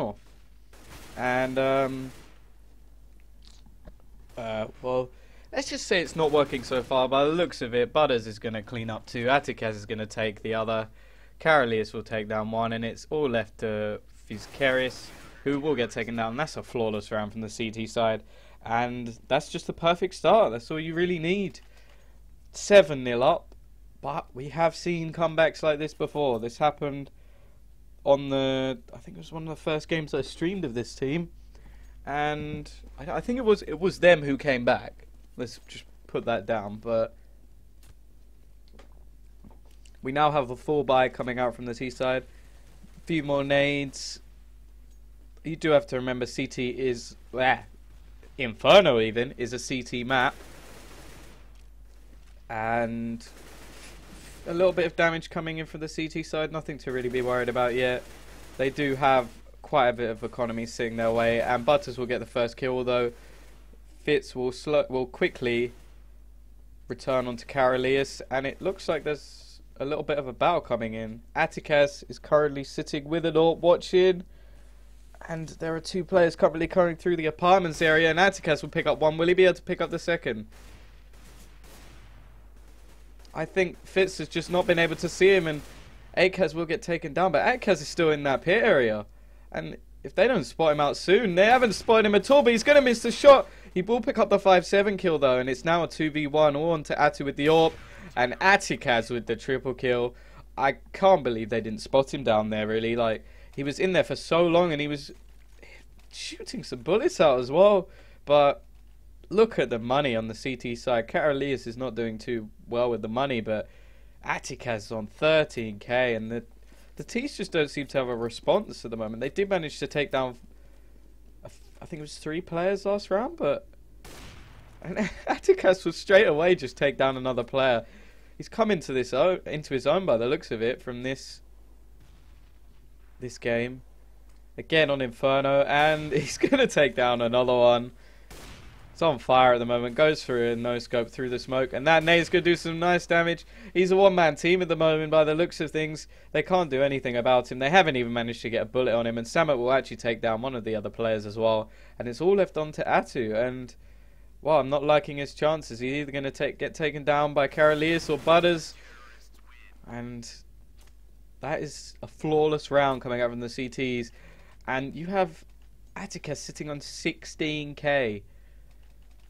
off. And, well, let's just say it's not working so far. By the looks of it, Butters is going to clean up 2. Atticaz is going to take the other. Carolius will take down 1. And it's all left to Fizkarius, who will get taken down. That's a flawless round from the CT side. And that's just the perfect start. That's all you really need. 7-0 up. But we have seen comebacks like this before. This happened on I think it was one of the first games I streamed of this team. And I think it was them who came back. Let's just put that down. But we now have a full buy coming out from the T side. A few more nades. You do have to remember CT is... Inferno even is a CT map. And a little bit of damage coming in from the CT side. Nothing to really be worried about yet. They do have quite a bit of economy sitting their way. And Butters will get the first kill, although Fitz will quickly return onto Carolius. And it looks like there's a little bit of a battle coming in. Atticaz is currently sitting with an AWP watching. And there are 2 players currently coming through the apartments area. And Atticaz will pick up 1. Will he be able to pick up the second? I think Fitz has just not been able to see him. And Akaz will get taken down. But Akaz is still in that pit area. And if they don't spot him out soon, they haven't spotted him at all. But he's going to miss the shot. He will pick up the 5-7 kill though. And it's now a 2v1. All on to Atu with the AWP. And Atticaz with the triple kill. I can't believe they didn't spot him down there really. Like... He was in there for so long and he was shooting some bullets out as well. But look at the money on the CT side. Carolius is not doing too well with the money, but Atticaz is on 13k. And the T's just don't seem to have a response at the moment. They did manage to take down, I think it was 3 players last round, but and Atticaz will straight away just take down another player. He's come into his own by the looks of it from this game again on Inferno, and he's gonna take down another one. It's on fire at the moment, goes through a no scope through the smoke, and that nade's gonna do some nice damage. He's a one-man team at the moment by the looks of things. They can't do anything about him. They haven't even managed to get a bullet on him, and Samet will actually take down one of the other players as well, and it's all left on to Atu. And well, I'm not liking his chances. He's either gonna get taken down by Carolius or Butters, and that is a flawless round coming out from the CTs. And you have Atticaz sitting on 16k.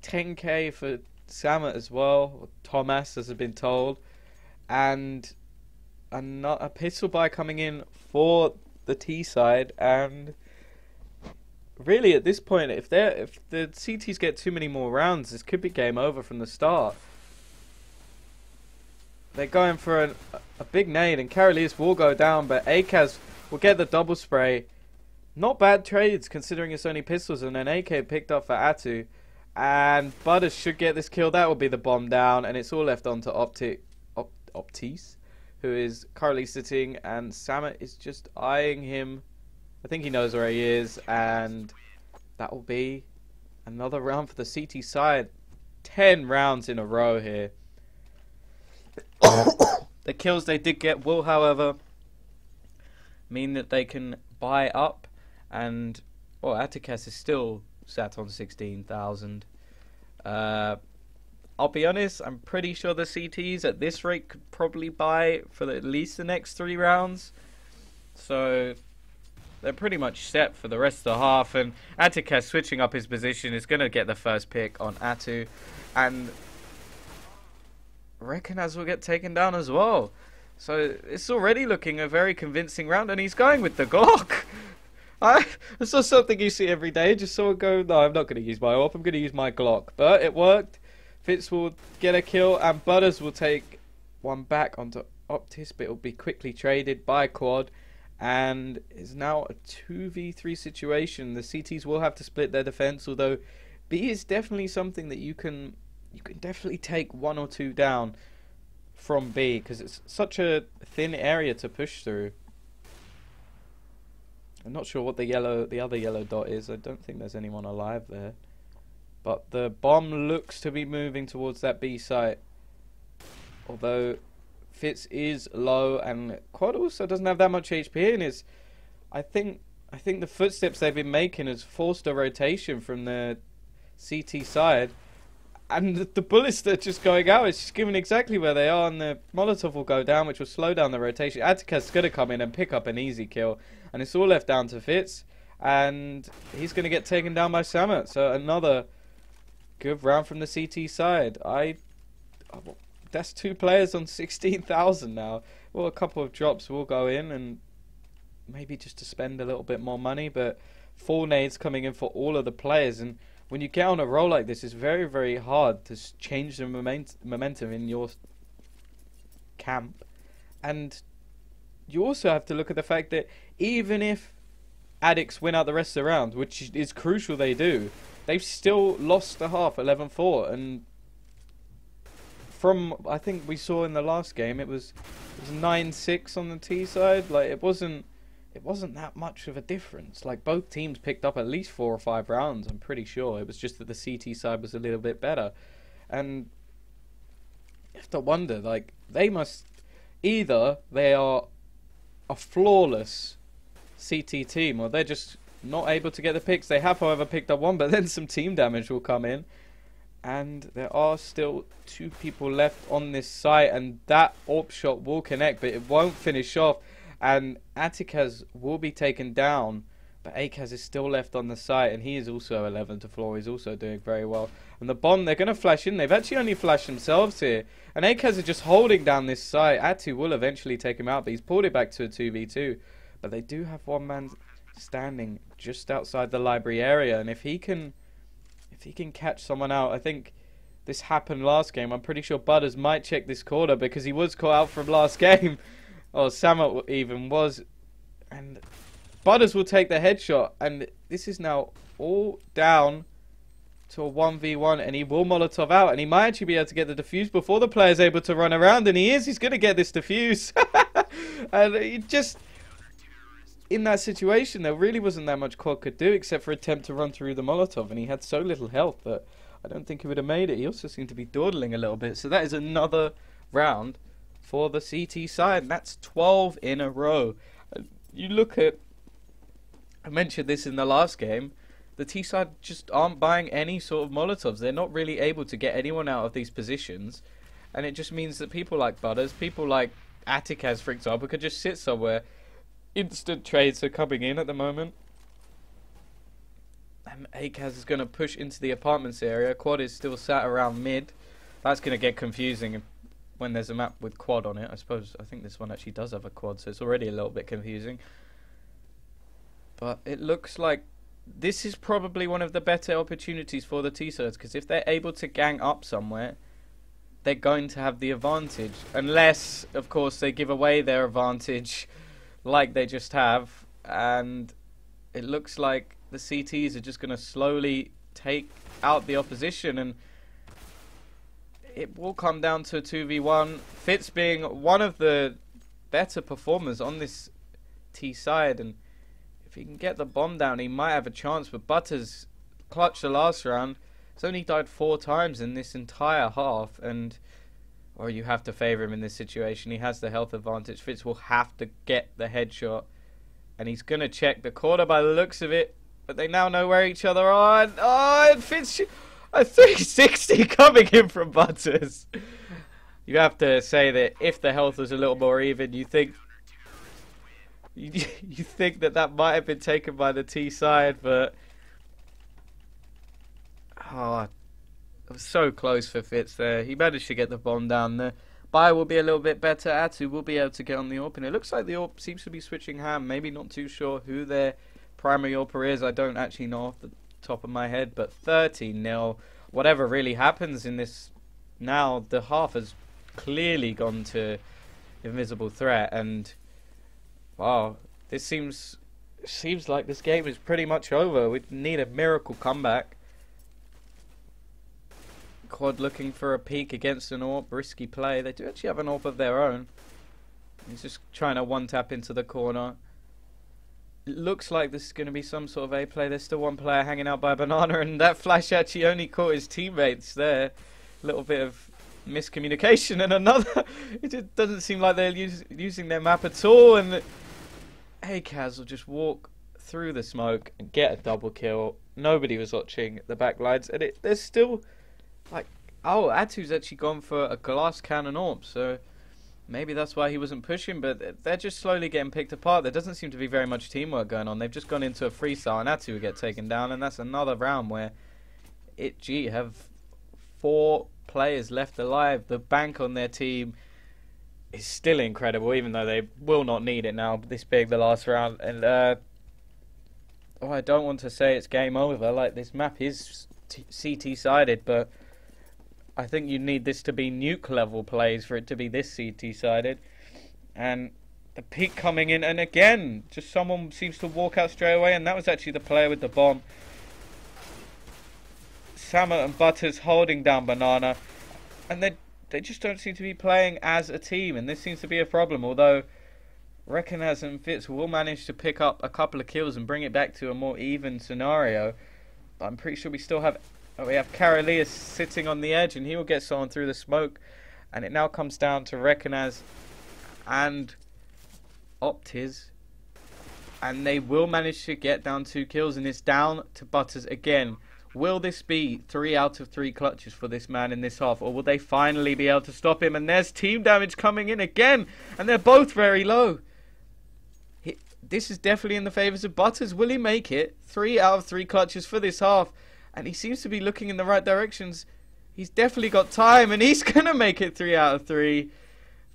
10k for Samet as well. Or Thomas, as has been told. And a pistol buy coming in for the T side. And really at this point, if the CTs get too many more rounds, this could be game over from the start. They're going for a big nade, and Carolius will go down, but Akaz will get the double spray. Not bad trades, considering it's only pistols and an AK picked up for Atu. And Butters should get this kill. That will be the bomb down, and it's all left on to Optis, who is currently sitting, and Samet is just eyeing him. I think he knows where he is, and that will be another round for the CT side. 10 rounds in a row here. The kills they did get will, however, mean that they can buy up, and well, Atticaz is still sat on 16,000. I'll be honest, I'm pretty sure the CTs at this rate could probably buy for at least the next 3 rounds. So they're pretty much set for the rest of the half, and Atticaz switching up his position is going to get the first pick on Atu, and Rekanaz will get taken down as well. So it's already looking a very convincing round, and he's going with the Glock. It's not something you see every day. Just saw it go, no, I'm not going to use my AWP, I'm going to use my Glock. But it worked. Fitz will get a kill, and Butters will take one back onto Optis, but it will be quickly traded by Quad, and is now a 2v3 situation. The CTs will have to split their defense, although B is definitely something that you can definitely take 1 or 2 down from B, because it's such a thin area to push through. I'm not sure what the other yellow dot is. I don't think there's anyone alive there. But the bomb looks to be moving towards that B site. Although Fitz is low, and Quad also doesn't have that much HP, and I think I think the footsteps they've been making has forced a rotation from the CT side. And the bullets that are just going out, it's just given exactly where they are, and the Molotov will go down, which will slow down the rotation. Atticus is going to come in and pick up an easy kill, and it's all left down to Fitz, and he's going to get taken down by Samet. So another good round from the CT side. That's 2 players on 16,000 now. Well, a couple of drops will go in, and maybe just to spend a little bit more money, but 4 nades coming in for all of the players. And when you get on a roll like this, it's very, very hard to change the momentum in your camp. And you also have to look at the fact that even if Addicts win out the rest of the round, which is crucial they do, they've still lost the half 11-4. And from, I think we saw in the last game, it was 9-6 on the T side. Like, it wasn't that much of a difference. Like, both teams picked up at least 4 or 5 rounds, I'm pretty sure. It was just that the CT side was a little bit better. And you have to wonder, like, they must... Either they are a flawless CT team, or they're just not able to get the picks. They have, however, picked up 1, but then some team damage will come in. And there are still 2 people left on this site, and that AWP shot will connect, but it won't finish off. And Atticus will be taken down, but Akaz is still left on the site, and he is also 11 to floor. He's also doing very well. And the bomb, they're going to flash in. They've actually only flashed themselves here. And Akaz is just holding down this site. Atu will eventually take him out, but he's pulled it back to a 2v2. But they do have one man standing just outside the library area, and if he can catch someone out, I think this happened last game. I'm pretty sure Butters might check this corner because he was caught out from last game. Or Samet even was. And Butters will take the headshot. And this is now all down to a 1v1. And he will Molotov out. And he might actually be able to get the defuse before the player's able to run around. And he is. He's going to get this defuse. And he just... In that situation, there really wasn't that much Quad could do except for attempt to run through the Molotov. And he had so little health that I don't think he would have made it. He also seemed to be dawdling a little bit. So that is another round for the CT side, and that's 12 in a row. You look at, I mentioned this in the last game, the T side just aren't buying any sort of Molotovs. They're not really able to get anyone out of these positions, and it just means that people like Butters, people like Atticaz, for example, could just sit somewhere. Instant trades are coming in at the moment. And Akaz is going to push into the apartments area. Quad is still sat around mid. That's going to get confusing when there's a map with Quad on it. I think this one actually does have a Quad, so it's already a little bit confusing. But it looks like this is probably one of the better opportunities for the T-Sides, because if they're able to gang up somewhere, they're going to have the advantage. Unless, of course, they give away their advantage like they just have. And it looks like the CTs are just going to slowly take out the opposition, and it will come down to a 2v1. Fitz being one of the better performers on this T side, and if he can get the bomb down, he might have a chance. But Butters clutched the last round. He's only died 4 times in this entire half, and or you have to favour him in this situation. He has the health advantage. Fitz will have to get the headshot, and he's going to check the corner by the looks of it. But they now know where each other are. And Fitz, a 360 coming in from Butters. You have to say that if the health was a little more even, you think that might have been taken by the T side, but it was so close for Fitz there. He managed to get the bomb down there. Buy will be a little bit better. Atu will be able to get on the AWP, and it looks like the AWP seems to be switching hand. Maybe not too sure who their primary AWPer is. I don't actually know off the top of my head, but 13-0. Whatever really happens in this now, the half has clearly gone to invisible threat, and wow, this seems like this game is pretty much over. We need a miracle comeback. Quad looking for a peek against an AWP, risky play. They do actually have an AWP of their own. He's just trying to one-tap into the corner. It looks like this is going to be some sort of A play. There's still one player hanging out by Banana, and that flash actually only caught his teammates there. A little bit of miscommunication, and another. It just doesn't seem like they're using their map at all, and Akaz will just walk through the smoke and get a double kill. Nobody was watching the back lines, and there's still like, oh, Atu's actually gone for a glass cannon AWP, so maybe that's why he wasn't pushing, but they're just slowly getting picked apart. There doesn't seem to be very much teamwork going on. They've just gone into a freestyle, and Atu will get taken down, and that's another round where ITG have 4 players left alive. The bank on their team is still incredible, even though they will not need it now, this big the last round. And I don't want to say it's game over. Like, this map is CT sided, but I think you need this to be nuke level plays for it to be this CT sided. And the peak coming in, and again, just someone seems to walk out straight away, and that was actually the player with the bomb. Sama and Butters holding down Banana, and they just don't seem to be playing as a team, and this seems to be a problem. Although Rekanaz and Fitz will manage to pick up a couple of kills and bring it back to a more even scenario, but I'm pretty sure we still have Karalias sitting on the edge, and he will get someone through the smoke, and it now comes down to Rekanaz and Optiz, and they will manage to get down 2 kills, and it's down to Butters again. Will this be 3 out of 3 clutches for this man in this half, or will they finally be able to stop him? And there's team damage coming in again, and they're both very low. This is definitely in the favours of Butters. Will he make it? 3 out of 3 clutches for this half, and he seems to be looking in the right directions. He's definitely got time, and he's going to make it 3 out of 3.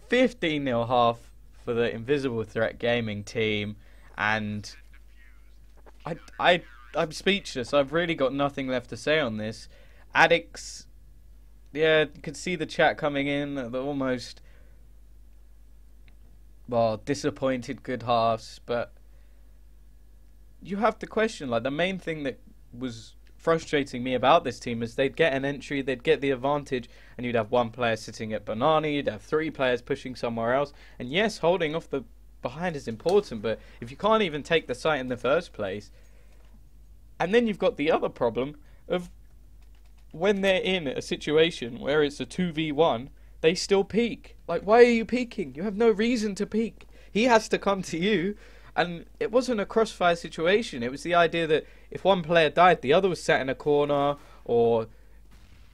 15-0 half for the Invisible Threat Gaming team, and I'm speechless. I've really got nothing left to say on this. Addicts, yeah, you could see the chat coming in. They're almost, well, disappointed good halves, but you have to question, like, the main thing that was frustrating me about this team is they'd get an entry, they'd get the advantage, and you'd have 1 player sitting at Banana, you'd have 3 players pushing somewhere else, and yes, holding off the behind is important, but if you can't even take the site in the first place. And then you've got the other problem of when they're in a situation where it's a 2v1, they still peek. Like, why are you peeking? You have no reason to peek. He has to come to you. And it wasn't a crossfire situation. It was the idea that if one player died, the other was sat in a corner. Or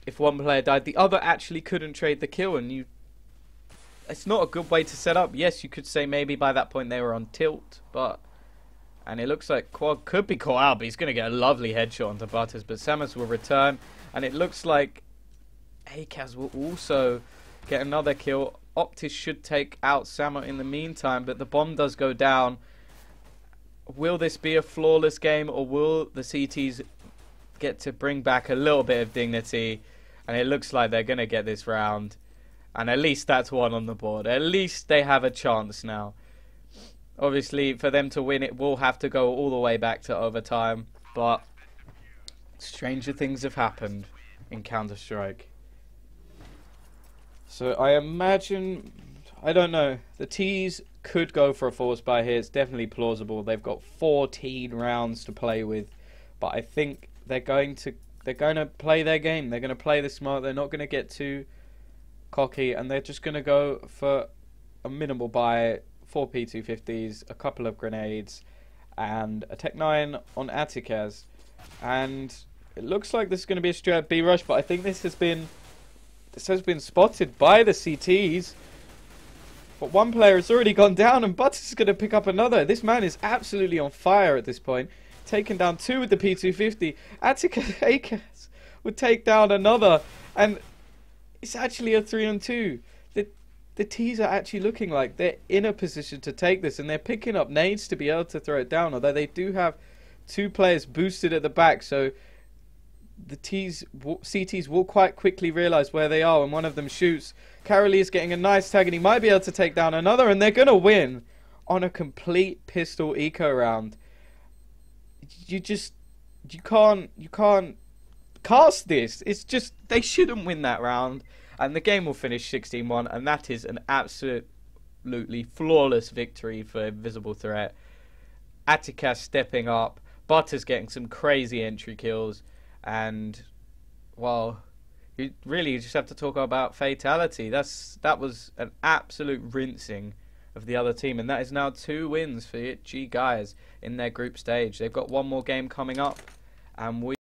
if one player died, the other actually couldn't trade the kill. And it's not a good way to set up. Yes, you could say maybe by that point they were on tilt. And it looks like Quad could be caught out, but he's going to get a lovely headshot onto Butters. But Samus will return, and it looks like Akaz will also get another kill. Optis should take out Sama in the meantime, but the bomb does go down. Will this be a flawless game, or will the CTs get to bring back a little bit of dignity? And it looks like they're going to get this round. And at least that's 1 on the board. At least they have a chance now. Obviously, for them to win, it will have to go all the way back to overtime. But stranger things have happened in Counter-Strike. So I imagine, I don't know, the T's could go for a force buy here. It's definitely plausible. They've got 14 rounds to play with. But I think they're going to play their game. They're going to play this smart. They're not going to get too cocky. And they're just going to go for a minimal buy. 4 P250s, a couple of grenades, and a Tech 9 on Atticaz. And it looks like this is going to be a straight B rush, but I think this has been spotted by the CTs. But one player has already gone down, and Butters is going to pick up another. This man is absolutely on fire at this point. Taken down 2 with the P250. Atticaz would take down another, and it's actually a 3-on-2. The T's are actually looking like they're in a position to take this, and they're picking up nades to be able to throw it down, although they do have 2 players boosted at the back, so the CTs will quite quickly realise where they are when one of them shoots. Carolee is getting a nice tag, and he might be able to take down another, and they're going to win on a complete pistol eco round. You can't cast this. It's just, they shouldn't win that round. And the game will finish 16-1, and that is an absolutely flawless victory for Invisible Threat. Atticaz stepping up, Butters getting some crazy entry kills, and, well, you just have to talk about Fatality. That was an absolute rinsing of the other team. And that is now 2 wins for ITG guys in their group stage. They've got one more game coming up, and we